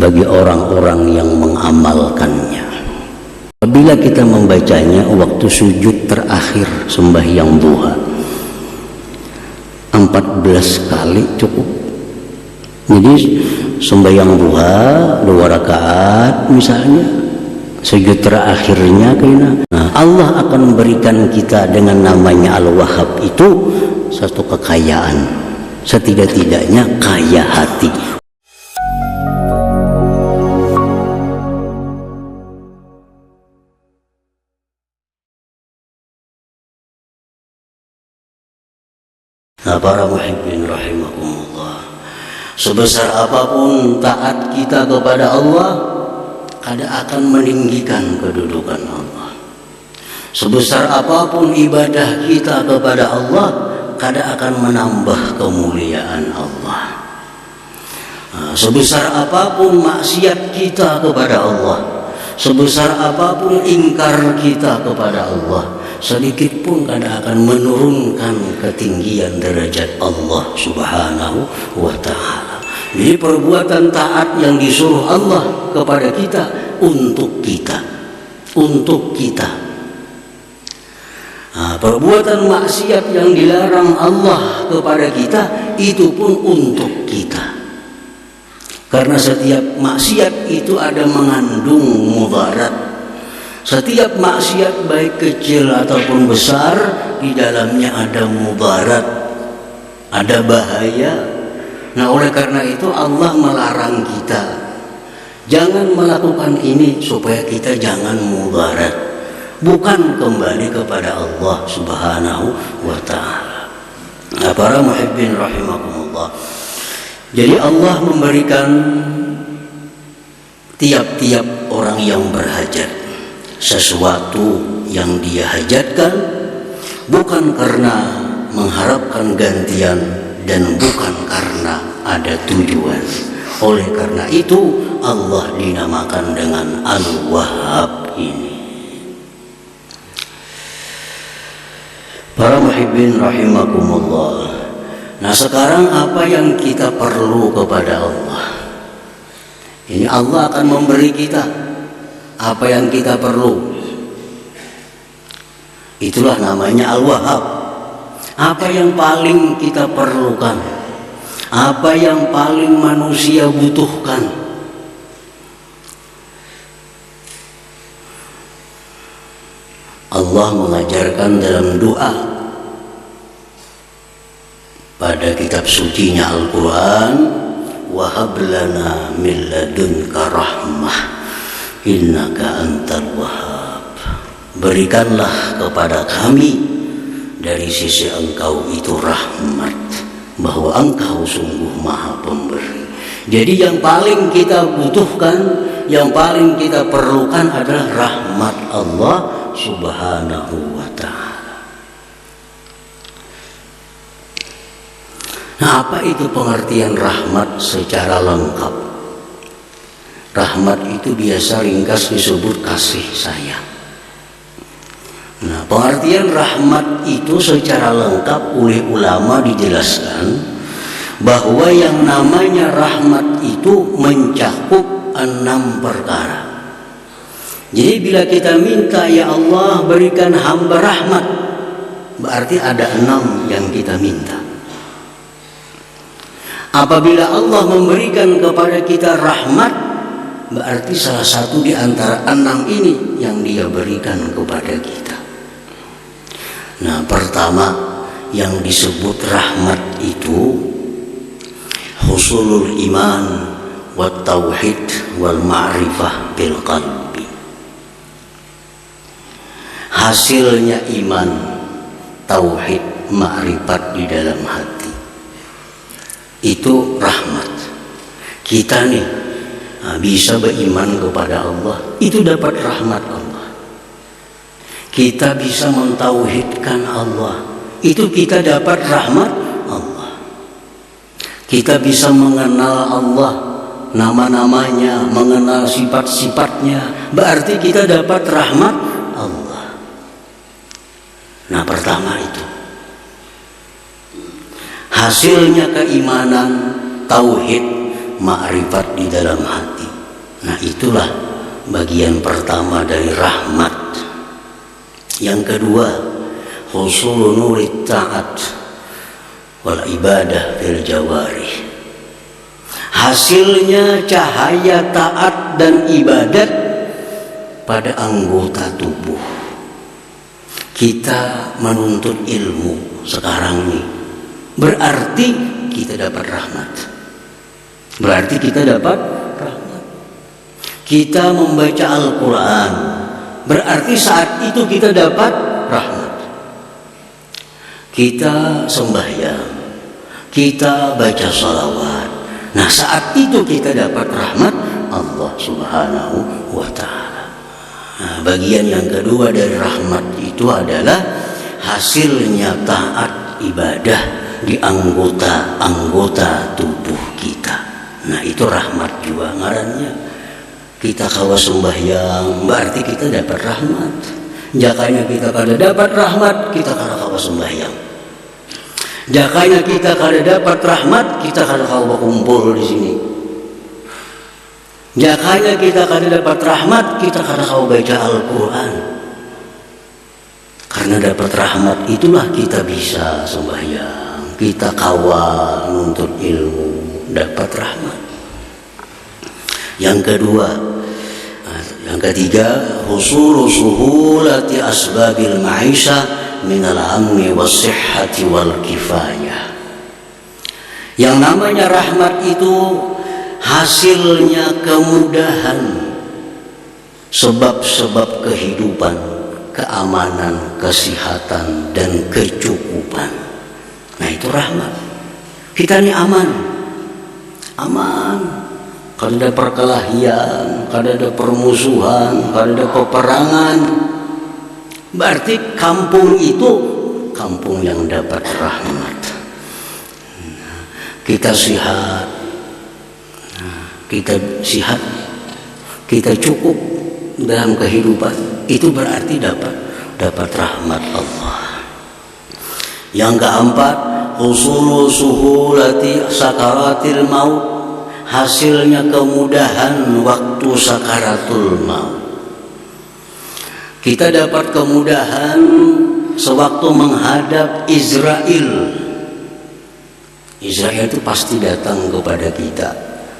bagi orang-orang yang mengamalkannya. Apabila kita membacanya waktu sujud terakhir sembahyang duha 14 kali cukup. Jadi sembahyang duha 2 rakaat misalnya, sujud terakhirnya kena. Nah, Allah akan memberikan kita dengan namanya Al-Wahhab itu satu kekayaan, setidak-tidaknya kaya hati. Nah, para muhibbin rahimakumullah, sebesar apapun taat kita kepada Allah, kada akan meninggikan kedudukan Allah. Sebesar apapun ibadah kita kepada Allah, kada akan menambah kemuliaan Allah. Nah, sebesar apapun maksiat kita kepada Allah, sebesar apapun ingkar kita kepada Allah, sedikit pun kada akan menurunkan ketinggian derajat Allah Subhanahu wa ta'ala. Jadi perbuatan taat yang disuruh Allah kepada kita untuk kita, untuk kita. Nah, perbuatan maksiat yang dilarang Allah kepada kita itu pun untuk kita. Karena setiap maksiat itu ada mengandung mudarat. Setiap maksiat baik kecil ataupun besar, di dalamnya ada mudarat, ada bahaya. Nah, oleh karena itu Allah melarang kita jangan melakukan ini supaya kita jangan mudarat, bukan kembali kepada Allah Subhanahu wa ta'ala. Nah, para muhibbin rahimakumullah, jadi Allah memberikan tiap-tiap orang yang berhajat sesuatu yang dia hajatkan, bukan karena mengharapkan gantian dan bukan karena ada tujuan. Oleh karena itu Allah dinamakan dengan Al-Wahhab ini. Para muhibbin rahimakumullah, nah sekarang apa yang kita perlu kepada Allah? Ini Allah akan memberi kita apa yang kita perlu. Itulah namanya Al-Wahhab. Apa yang paling kita perlukan, apa yang paling manusia butuhkan. Allah mengajarkan dalam doa pada kitab sucinya Al-Quran, wahab lana min ladunka rahmah innaka antal wahhab. Berikanlah kepada kami dari sisi engkau itu rahmat, bahwa engkau sungguh maha pemberi. Jadi yang paling kita butuhkan, yang paling kita perlukan adalah rahmat Allah Subhanahu wa ta'ala. Nah, apa itu pengertian rahmat secara lengkap? Rahmat itu biasa ringkas disebut kasih sayang. Nah, pengertian rahmat itu secara lengkap oleh ulama dijelaskan bahwa yang namanya rahmat itu mencakup 6 perkara. Jadi bila kita minta, ya Allah berikan hamba rahmat, berarti ada 6 yang kita minta. Apabila Allah memberikan kepada kita rahmat, berarti salah satu di antara 6 ini yang dia berikan kepada kita. Nah, pertama yang disebut rahmat itu husulul iman wat tauhid wal ma'rifah bil qalbi. Hasilnya iman, tauhid, ma'rifat di dalam hati. Itu rahmat. Kita nih bisa beriman kepada Allah, itu dapat rahmat Allah. Kita bisa mentauhidkan Allah, itu kita dapat rahmat Allah. Kita bisa mengenal Allah, nama-namanya, mengenal sifat-sifatnya, berarti kita dapat rahmat Allah. Nah, pertama itu hasilnya keimanan, tauhid, ma'rifat di dalam hati. Nah, itulah bagian pertama dari rahmat. Yang kedua, husul nurit ta'at wal ibadah fil jawarih. Hasilnya cahaya taat dan ibadat pada anggota tubuh. Kita menuntut ilmu sekarang ini, berarti kita dapat rahmat. Berarti kita dapat rahmat. Kita membaca Al-Quran, berarti saat itu kita dapat rahmat. Kita sembahyang, kita baca salawat. Nah, saat itu kita dapat rahmat Allah Subhanahu wa ta'ala. Nah, bagian yang kedua dari rahmat itu adalah hasilnya taat ibadah di anggota-anggota tubuh kita. Nah, itu rahmat juga ngarannya. Kita kawa sembahyang, berarti kita dapat rahmat. Jakanya kita kada dapat rahmat, kita kada kawa sembahyang. Jakanya kita kada dapat rahmat, kita kada kawa kumpul di sini. Jakanya kita kada dapat rahmat, kita kada kawa baca Al-Quran. Karena dapat rahmat itulah kita bisa sembahyang, kita kawa nuntut ilmu, dapat rahmat. Yang kedua, yang ketiga, husulu suhulati asbabil ma'isha minal amni was-sihhati wal kifayah. Yang namanya rahmat itu hasilnya kemudahan, sebab-sebab kehidupan, keamanan, kesehatan dan kecukupan. Nah, itu rahmat. Kita ini aman. Kada ada perkelahian, kada ada permusuhan, kada ada peperangan. Berarti kampung itu kampung yang dapat rahmat. Kita sehat, kita cukup dalam kehidupan, itu berarti dapat rahmat Allah. Yang keempat, husulu suhulati sakaratil maut, hasilnya kemudahan waktu sakaratul maut. Kita dapat kemudahan sewaktu menghadap Israel. Israel itu pasti datang kepada kita.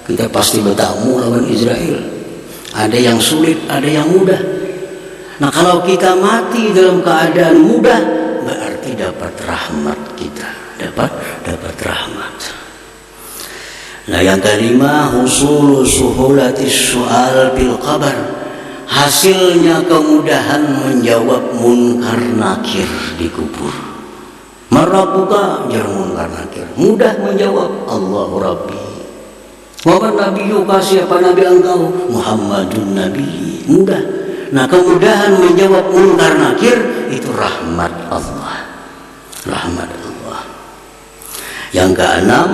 Kita pasti bertamu lawan Israel. Ada yang sulit, ada yang mudah. Nah, kalau kita mati dalam keadaan mudah, berarti dapat rahmat kita. Dapat rahmat. Nah, yang kelima, husulu suhulatis su'al bil qabar. Hasilnya kemudahan menjawab munkar nakir di kubur. Marabuka jar munkar nakir, mudah menjawab Allahu Rabbi. Wa man nabiyyuka, siapa nabi engkau? Muhammadun Nabi. Mudah. Nah, kemudahan menjawab munkar nakir itu rahmat Allah. Rahmat Allah. Yang keenam,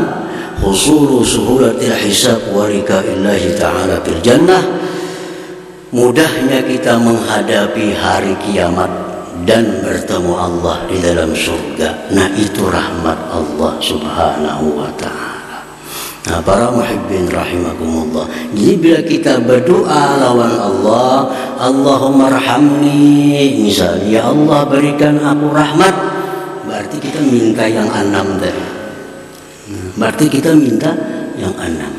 husulu suhulatil hisab wa rikaillahi ta'ala fil jannah. Mudahnya kita menghadapi hari kiamat dan bertemu Allah di dalam surga. Nah, itu rahmat Allah Subhanahu wa ta'ala. Nah, para muhibbin rahimakumullah, jadi bila kita berdoa lawan Allah, Allahumma rahamni, misalnya, ya Allah berikan aku rahmat, berarti kita minta yang 6 tadi. Berarti kita minta yang 6.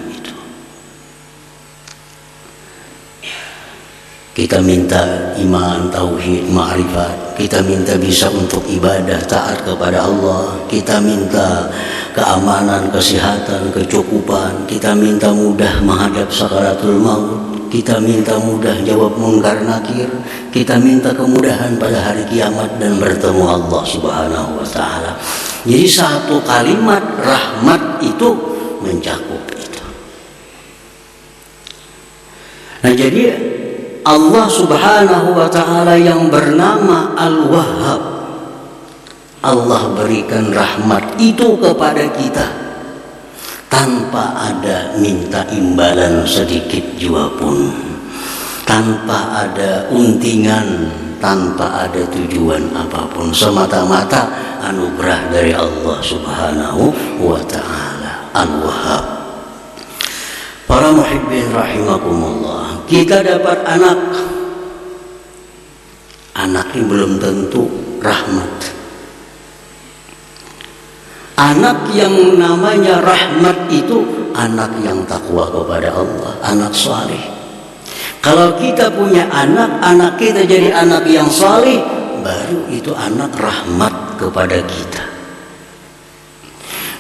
Kita minta iman, tauhid, ma'rifat. Kita minta bisa untuk ibadah, taat kepada Allah. Kita minta keamanan, kesehatan, kecukupan. Kita minta mudah menghadap sakaratul maut. Kita minta mudah jawab munkar nakir. Kita minta kemudahan pada hari kiamat dan bertemu Allah Subhanahu wa ta'ala. Jadi satu kalimat rahmat itu mencakup itu. Nah, jadi Allah Subhanahu wa ta'ala yang bernama Al-Wahhab, Allah berikan rahmat itu kepada kita tanpa ada minta imbalan sedikit jua pun, tanpa ada untingan, tanpa ada tujuan apapun, semata-mata anugerah dari Allah Subhanahu wa ta'ala. Al-Wahhab. Para muhibbin rahimakumullah, Kita dapat anak, anak ini belum tentu rahmat. Anak yang namanya rahmat itu anak yang takwa kepada Allah, anak saleh. Kalau kita punya anak, anak kita jadi anak yang saleh, baru itu anak rahmat kepada kita.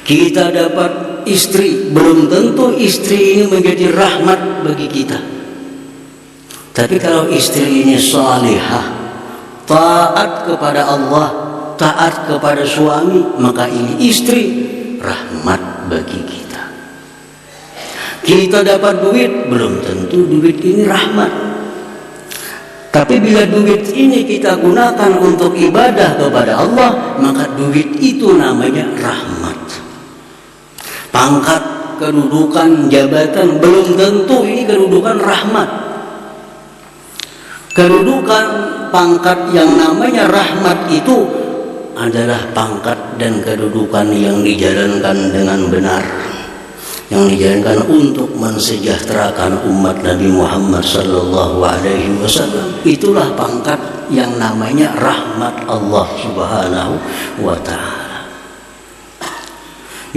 Kita dapat istri, belum tentu istri ini menjadi rahmat bagi kita. Tapi kalau istri ini salihah, taat kepada Allah, taat kepada suami, maka ini istri rahmat bagi kita. Kita dapat duit, belum tentu duit ini rahmat. Tapi bila duit ini kita gunakan untuk ibadah kepada Allah, maka duit itu namanya rahmat. Pangkat, kedudukan, jabatan, belum tentu ini kedudukan rahmat. Kedudukan, pangkat yang namanya rahmat itu adalah pangkat dan kedudukan yang dijalankan dengan benar, yang dijalankan untuk mensejahterakan umat Nabi Muhammad sallallahu alaihi wasallam. Itulah pangkat yang namanya rahmat Allah Subhanahu wa taala.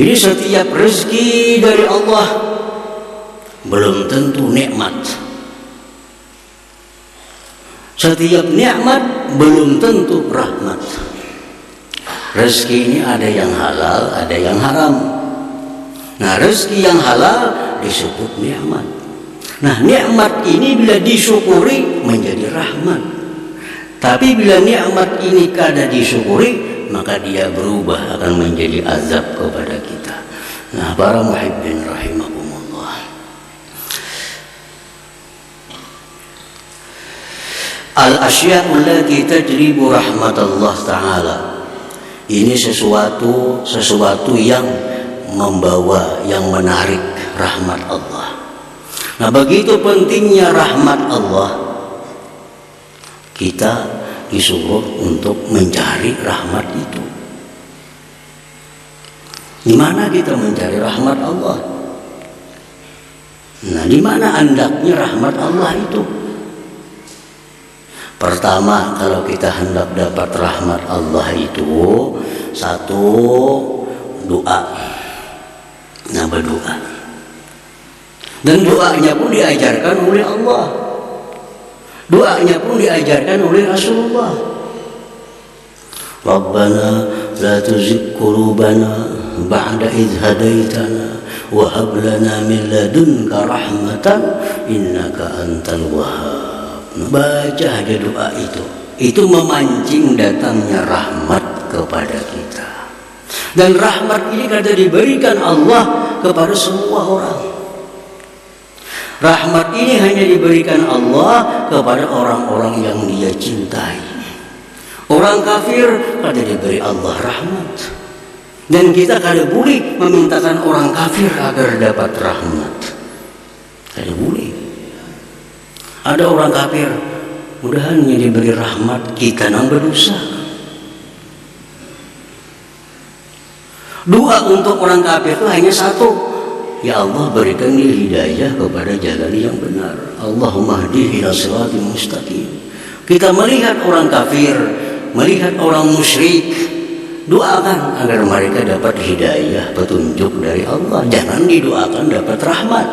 Jadi setiap rezeki dari Allah belum tentu nikmat. Setiap nikmat belum tentu rahmat. Rezeki ini ada yang halal, ada yang haram. Nah, rezeki yang halal disebut nikmat. Nah, nikmat ini bila disyukuri menjadi rahmat. Tapi bila nikmat ini kada disyukuri, maka dia berubah akan menjadi azab kepada kita. Nah, para muhibbin rahimakumullah, al-asya'u allati tajribu rahmatullah ta'ala, ini sesuatu yang membawa, yang menarik rahmat Allah. Nah, begitu pentingnya rahmat Allah, kita disuruh untuk mencari rahmat itu. Di mana kita mencari rahmat Allah? Nah, di mana andaknya rahmat Allah itu? Pertama, kalau kita hendak dapat rahmat Allah itu, satu, doa. Nah, berdoa. Dan doanya pun diajarkan oleh Allah. Doanya pun diajarkan oleh Rasulullah. Rabbana la tuzigh qulubana ba'da idh hadaitana wa hab lana min ladunka rahmatan innaka antal wahhab. Baca aja doa itu memancing datangnya rahmat kepada kita. Dan rahmat ini kada diberikan Allah kepada semua orang. Rahmat ini hanya diberikan Allah kepada orang-orang yang dia cintai. Orang kafir kada diberi Allah rahmat. Dan kita kada boleh memintakan orang kafir agar dapat rahmat. Kada boleh. Ada orang kafir, mudahan yang diberi rahmat, kita nang berdosa. Doa untuk orang kafir itu hanya satu, ya Allah berikan dia hidayah kepada jalan yang benar. Allahumma hdihi ila siratal mustaqim. Kita melihat orang kafir, melihat orang musyrik, doakan agar mereka dapat hidayah, petunjuk dari Allah. Jangan didoakan dapat rahmat.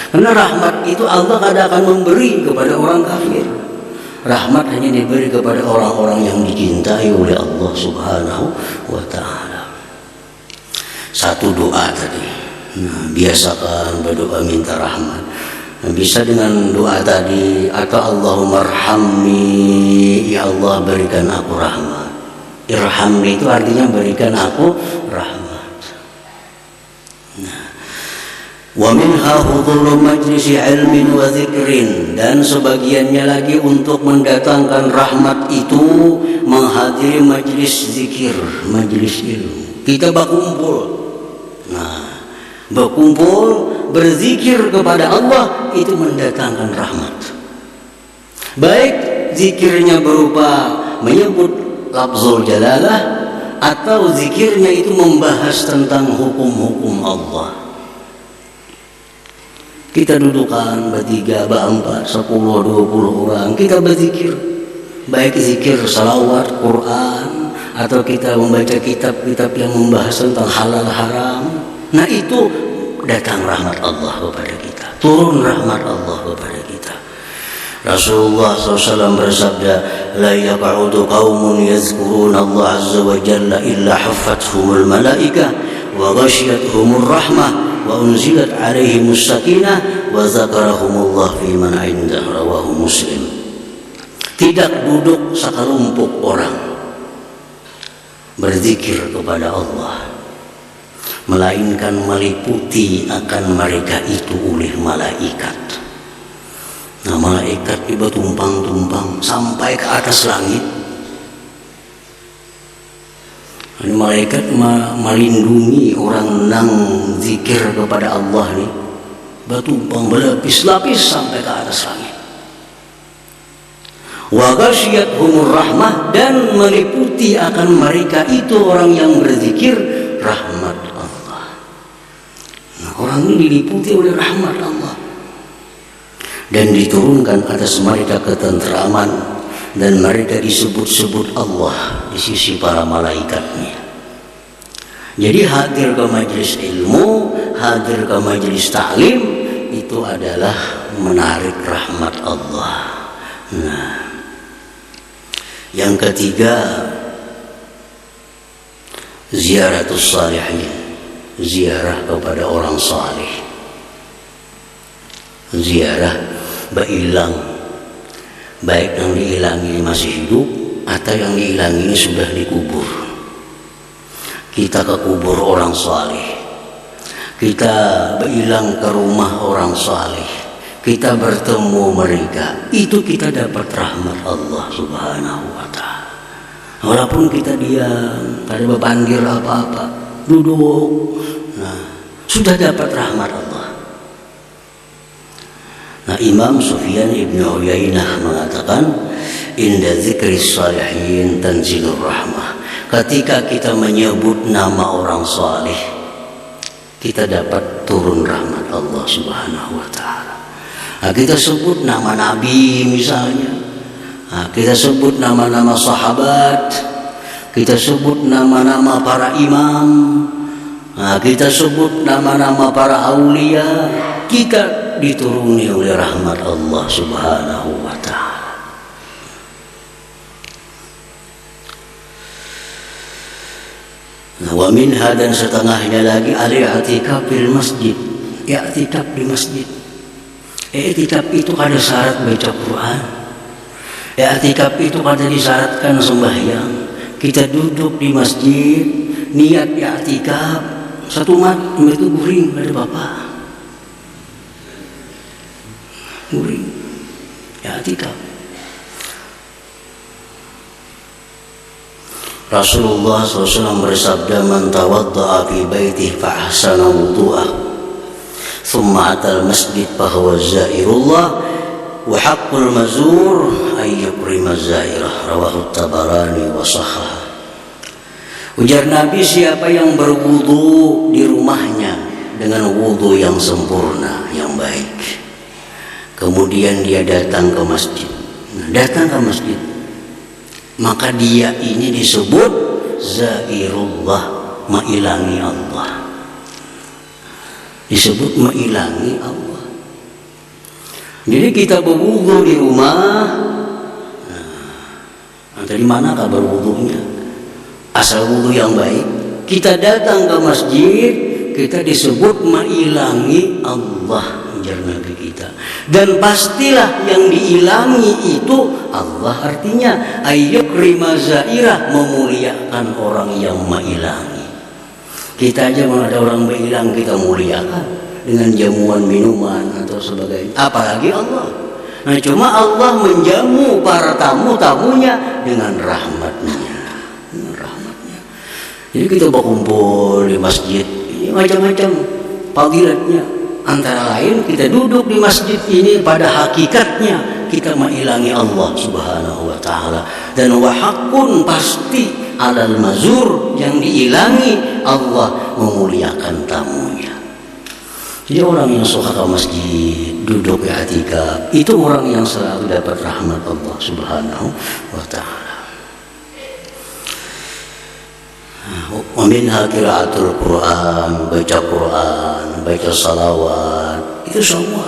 Karena rahmat itu Allah kada akan memberi kepada orang kafir. Rahmat hanya diberi kepada orang-orang yang dicintai oleh Allah Subhanahu wa ta'ala. Satu doa tadi. Nah, biasakan berdoa minta rahmat. Nah, bisa dengan doa tadi, atau Allahumma arhamni, ya Allah berikan aku rahmat. Irhamni itu artinya berikan aku rahmat. Nah, wa minha hudhuru majlisi ilmin wa dzikrin, dan sebagiannya lagi untuk mendatangkan rahmat itu menghadiri majlis zikir, majlis ilmu. Kita berkumpul. Nah, berkumpul berzikir kepada Allah itu mendatangkan rahmat. Baik zikirnya berupa menyebut lafzul jalalah, atau zikirnya itu membahas tentang hukum-hukum Allah. Kita dudukan bertiga, berempat, 10, 20 orang, kita berzikir, baik zikir salawat, Quran, atau kita membaca kitab-kitab yang membahas tentang halal haram. Nah itu datang rahmat Allah kepada kita, turun rahmat Allah kepada kita. Rasulullah SAW bersabda, la yaq'udu qaumun yadhkuruna Allah azza wa jalla illa haffathumul malaikah wa ghashiyatuhumur rahmah wa unzilat alaihimus sakinah wa zakarahumullah fi man indah, rawahu Muslim. Tidak duduk sekelompok orang berzikir kepada Allah, melainkan meliputi akan mereka itu oleh malaikat. Nah, malaikat itu tumpang-tumpang sampai ke atas langit. Ini malaikat melindungi orang nang zikir kepada Allah nih, bertumpang berlapis-lapis sampai ke atas langit. Wa ghasyiyatuhumur rahmah, dan meliputi akan mereka itu orang yang berzikir rahmat Allah. Nah, orang ini diliputi oleh rahmat Allah dan diturunkan atas mereka ketentraman, dan mereka disebut-sebut Allah di sisi para malaikatnya. Jadi hadir ke majelis ilmu, hadir ke majelis ta'lim, itu adalah menarik rahmat Allah. Nah, yang ketiga, ziaratus salihin, ziarah kepada orang saleh. Ziarah bailang, baik yang diilangi masih hidup atau yang diilangi sudah dikubur. Kita ke kubur orang saleh, kita berilang ke rumah orang saleh, kita bertemu mereka, itu kita dapat rahmat Allah Subhanahu wa ta'ala. Walaupun kita diam, tak ada bebandir apa-apa, duduk, nah, sudah dapat rahmat Allah. Nah, Imam Sufyan ibn Uyainah mengatakan, inda dzikris salihin tanzilur rahmah. Ketika kita menyebut nama orang saleh, kita dapat turun rahmat Allah Subhanahu wa ta'ala. Nah, kita sebut nama Nabi misalnya, nah, kita sebut nama-nama sahabat, kita sebut nama-nama para imam, nah, kita sebut nama-nama para aulia, kita dituruni oleh rahmat Allah Subhanahu wa ta'ala. Wa minha, dan setengahnya lagi, al-i'tikaf fil masjid, i'tikaf di masjid. I'tikaf itu ada syarat baca Quran. I'tikaf itu ada disyaratkan sembahyang. Kita duduk di masjid, niat i'tikaf, satu mat itu guring, ada bapak guring, i'tikaf. Rasulullah SAW bersabda, man tawadda'a fi baitihi fa ahsana wudu'ah thumma atal masjid fa huwa zairullah wa haqqul mazur ay yukrima zairah, rawahu Tabarani wa sahhah. Ujar Nabi, siapa yang berwudu di rumahnya dengan wudu yang sempurna, yang baik, kemudian dia datang ke masjid, maka dia ini disebut zairullah, mailangi Allah. Disebut mailangi Allah. Jadi kita berwudu di rumah, nah, dari mana kabar wudunya? Asal wudu yang baik. Kita datang ke masjid, kita disebut mailangi Allah, ujar Nabi kita. Dan pastilah yang diilangi itu Allah, artinya ayyukrima zairah, memuliakan orang yang mailangi. Kita aja mau ada orang mailang, kita muliakan dengan jamuan minuman atau sebagainya, apalagi Allah. Nah, cuma Allah menjamu para tamu-tamunya dengan rahmatnya. Jadi kita berkumpul di masjid, ini macam-macam fadilatnya. Antara lain kita duduk di masjid ini, pada hakikatnya kita mailangi Allah Subhanahu wa ta'ala. Dan wahakun, pasti alal mazur, yang diilangi Allah memuliakan tamunya. Jadi orang yang suka ke masjid, duduk di i'tikaf, itu orang yang selalu dapat rahmat Allah Subhanahu wa ta'ala. Wa minha qiraatul Quran, baca salawat, itu semua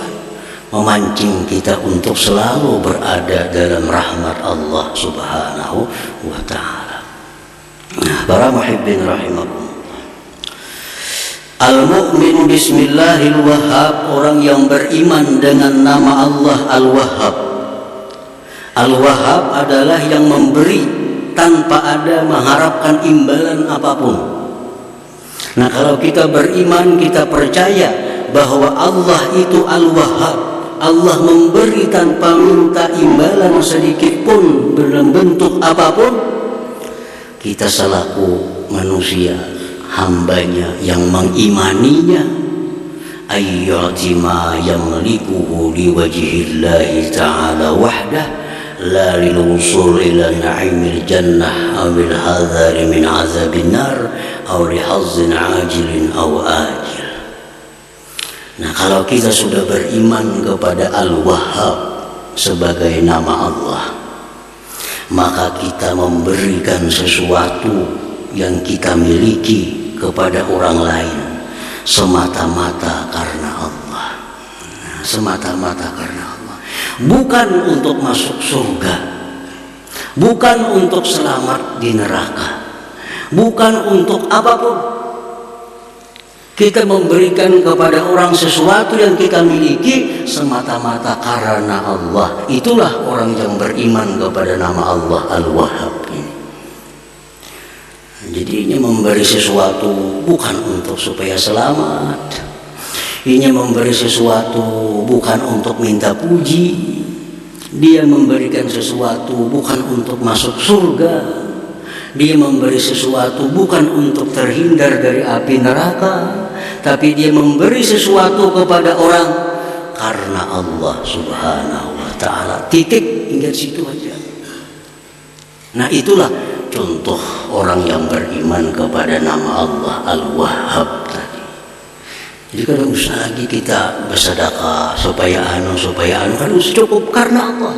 memancing kita untuk selalu berada dalam rahmat Allah Subhanahu wa ta'ala. Para muhibbin rahimakumullah. Al-mu'min bismillahil wahhab, orang yang beriman dengan nama Allah Al-Wahhab. Al-Wahhab adalah yang memberi tanpa ada mengharapkan imbalan apapun. Nah, kalau kita beriman, kita percaya bahwa Allah itu Al-Wahhab. Allah memberi tanpa minta imbalan sedikit pun dalam bentuk apapun. Kita selaku manusia, hambanya yang mengimaninya, ayyati ma yamlikuhu liwajhillahi ta'ala wahdah la lilusul ila na'imil jannah awil hadhari min azabin nar aw lihazzin ajilin aw ajil. Nah, kalau kita sudah beriman kepada Al-Wahhab sebagai nama Allah, maka kita memberikan sesuatu yang kita miliki kepada orang lain semata-mata karena Allah. Semata-mata karena Allah, bukan untuk masuk surga, bukan untuk selamat di neraka, bukan untuk apapun. Kita memberikan kepada orang sesuatu yang kita miliki semata-mata karena Allah. Itulah orang yang beriman kepada nama Allah Al-Wahhab ini. Jadi ini memberi sesuatu bukan untuk supaya selamat. Ini memberi sesuatu bukan untuk minta puji. Dia memberikan sesuatu bukan untuk masuk surga. Dia memberi sesuatu bukan untuk terhindar dari api neraka, tapi dia memberi sesuatu kepada orang karena Allah Subhanahu wa ta'ala. Titik, hingga situ aja. Nah, itulah contoh orang yang beriman kepada nama Allah Al-Wahhab tadi. Jadi kalau usah lagi kita bersedekah supaya harus cukup karena Allah.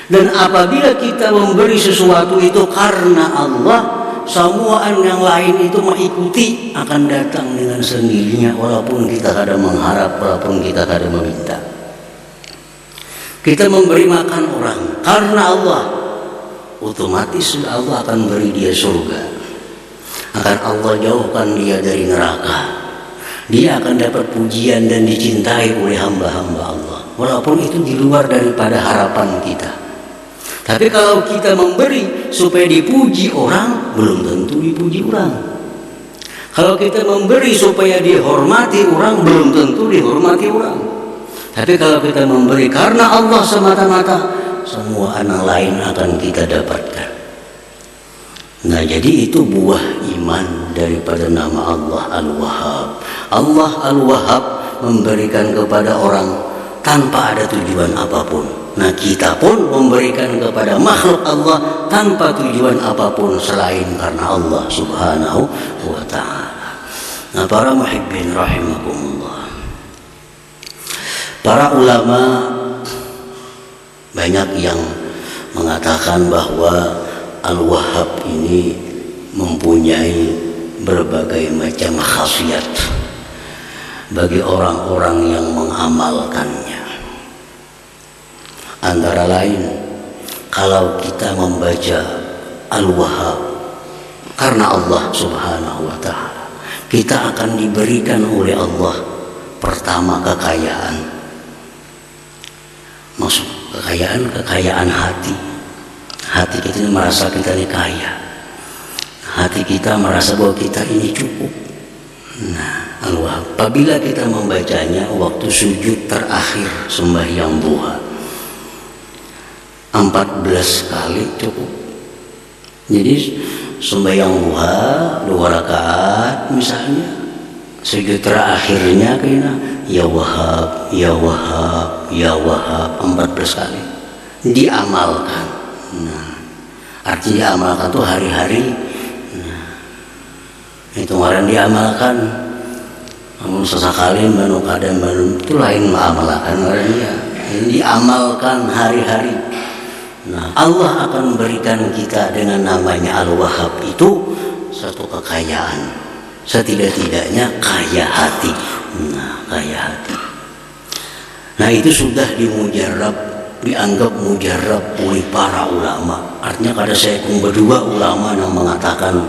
Dan apabila kita memberi sesuatu itu karena Allah, semua yang lain itu mengikuti, akan datang dengan sendirinya, walaupun kita kadang mengharap, walaupun kita kadang meminta. Kita memberi makan orang karena Allah, otomatis Allah akan beri dia surga. Akan Allah jauhkan dia dari neraka. Dia akan dapat pujian dan dicintai oleh hamba-hamba Allah, walaupun itu di luar daripada harapan kita. Tapi kalau kita memberi supaya dipuji orang, belum tentu dipuji orang. Kalau kita memberi supaya dihormati orang, belum tentu dihormati orang. Tapi kalau kita memberi karena Allah semata-mata, semua anak lain akan kita dapatkan. Nah, jadi itu buah iman daripada nama Allah Al-Wahhab. Allah Al-Wahhab memberikan kepada orang tanpa ada tujuan apapun. Nah, kita pun memberikan kepada makhluk Allah tanpa tujuan apapun selain karena Allah Subhanahu wa ta'ala. Nah, para muhibbin rahimakumullah, para ulama banyak yang mengatakan bahwa Al-Wahhab ini mempunyai berbagai macam khasiat bagi orang-orang yang mengamalkannya. Antara lain, kalau kita membaca Al-Wahhab karena Allah Subhanahu wa ta'ala, kita akan diberikan oleh Allah pertama kekayaan. Maksud kekayaan hati. Hati kita ini merasa kita ini kaya. Hati kita merasa bahwa kita ini cukup. Nah, Al-Wahhab, apabila kita membacanya waktu sujud terakhir sembahyang duha, 14 kali cukup. Jadi sembahyang duha 2 rakaat misalnya, sujud terakhirnya kena ya Wahhab, ya Wahhab, ya Wahhab 14 kali diamalkan. Nah, artinya diamalkan tuh hari-hari. Nah, itu kemarin diamalkan namun sesekali manu kadang manu itu lain mengamalkan orangnya, ini diamalkan hari-hari. Nah, Allah akan memberikan kita dengan namanya Al-Wahhab itu satu kekayaan, setidak-tidaknya kaya hati. Nah, kaya hati. Nah, itu sudah dimujarab, dianggap mujarab oleh para ulama. Artinya kada saya berdua ulama yang mengatakan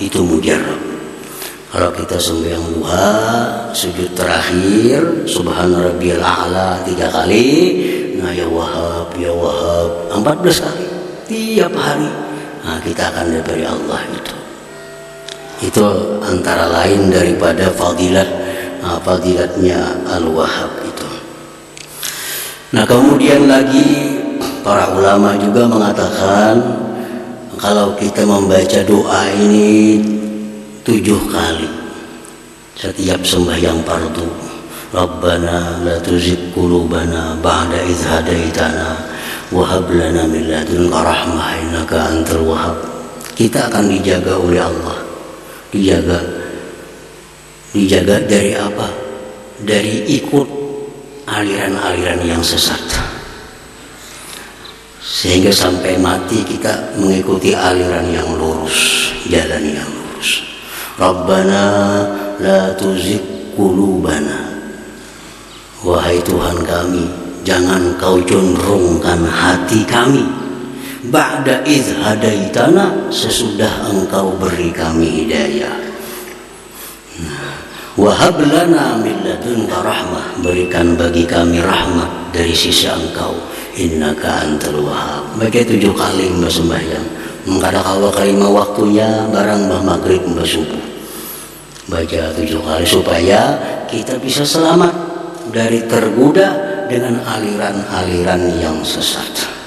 itu mujarab. Kalau kita sembahyang duha, sujud terakhir, Subhana Rabbiyal A'la 3 kali, nah ya Wahhab 14 kali tiap hari. Nah, kita akan diberi Allah itu. Itu antara lain daripada fadilatnya Al-Wahhab itu. Nah, kemudian lagi para ulama juga mengatakan kalau kita membaca doa ini 7 kali setiap sembahyang fardu, Rabbana la tuzigh qulubana ba'da idh hadaitana wa hab lana min ladunka rahmah innaka antal wahhab. Kita akan dijaga oleh Allah. Dijaga dari apa? Dari ikut aliran-aliran yang sesat, sehingga sampai mati kita mengikuti aliran yang lurus, jalan yang lurus. Rabbana la tuzigh qulubana, wahai Tuhan kami, jangan kau condrongkan hati kami, ba'da idh hadaitana, sesudah engkau beri kami hidayah. Wa hab lana min ladunka rahmah, berikan bagi kami rahmat dari sisi engkau, innaka antal wahhab. Baca 7 kali mbah sembahyang, mengkada kalau kalima waktunya barang mbah maghrib mbah subuh, baca 7 kali supaya kita bisa selamat dari tergoda dengan aliran-aliran yang sesat.